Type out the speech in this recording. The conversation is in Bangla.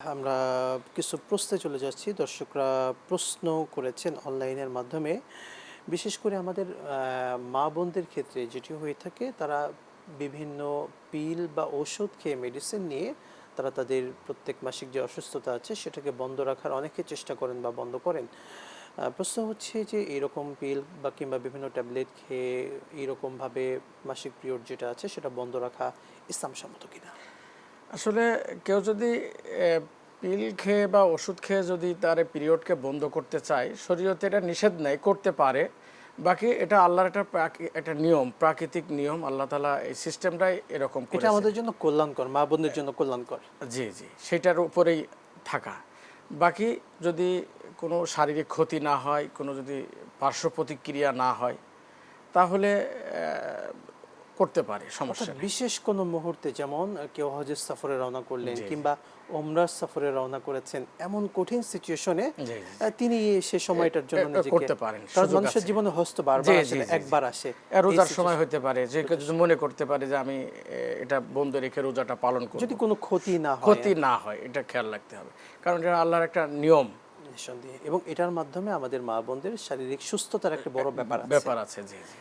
আমরা কিছু প্রশ্নে চলে যাচ্ছি। দর্শকরা প্রশ্ন করেছেন অনলাইনের মাধ্যমে। বিশেষ করে আমাদের মা-বোনদের ক্ষেত্রে যেটি হয়ে থাকে, তারা বিভিন্ন পিল বা ঔষধ খেয়ে, মেডিসিন নিয়ে তারা তাদের প্রত্যেক মাসিক যে অসুস্থতা আছে সেটাকে বন্ধ রাখার অনেকে চেষ্টা করেন বা বন্ধ করেন। প্রশ্ন হচ্ছে যে এরকম পিল বা কিংবা বিভিন্ন ট্যাবলেট খেয়ে এইরকমভাবে মাসিক পিরিয়ড যেটা আছে সেটা বন্ধ রাখা ইসলামসম্মত কিনা? আসলে কেউ যদি পিল খেয়ে বা ওষুধ খেয়ে যদি তার পিরিয়ডকে বন্ধ করতে চায়, শরীয়তে এটা নিষেধ নেই, করতে পারে। বাকি এটা আল্লাহর একটা নিয়ম, প্রাকৃতিক নিয়ম। আল্লাহ তাআলা এই সিস্টেমটাই এরকম এটা করেছে। আমাদের জন্য কল্যাণকর, মা-বোনদের জন্য কল্যাণকর। জি, জি, সেটার উপরেই থাকা। বাকি যদি কোনো শারীরিক ক্ষতি না হয়, কোনো যদি পার্শ্ব প্রতিক্রিয়া না হয়, তাহলে করতে পারে, অর্থাৎ সমস্যা নেই। বিশেষ কোনো মুহূর্তে, যেমন কেউ হজের সফরে রওনা করলেন জি, জি, কিংবা ওমরার সফরে রওনা করেছেন, এমন কঠিন সিচুয়েশনে জি, জি, তিনি সে সময়টার জন্য নিজেকে, করতে পারেন, কারণ সুযোগ মানুষের আছে। জীবনে হজ তো বারবার জি, আসে জি, না, জি, জি। একবার আসে। এই রোজার সময় সিচুয়েশন হতে পারে যে কেউ যদি মনে করতে পারে যে আমি এটা বন্ধ রেখে রোজাটা পালন করব, যদি কোনো ক্ষতি না হয় ক্ষতি আর কি। না হয়, এটা খেয়াল রাখতে হবে, কারণ এটা আল্লাহর একটা নিয়ম। নিঃসন্দেহে, এবং এটার মাধ্যমে আমাদের মা বোনদের শারীরিক সুস্থতার একটা বড় ব্যাপার আছে। ব্যাপার আছে, জি, জি।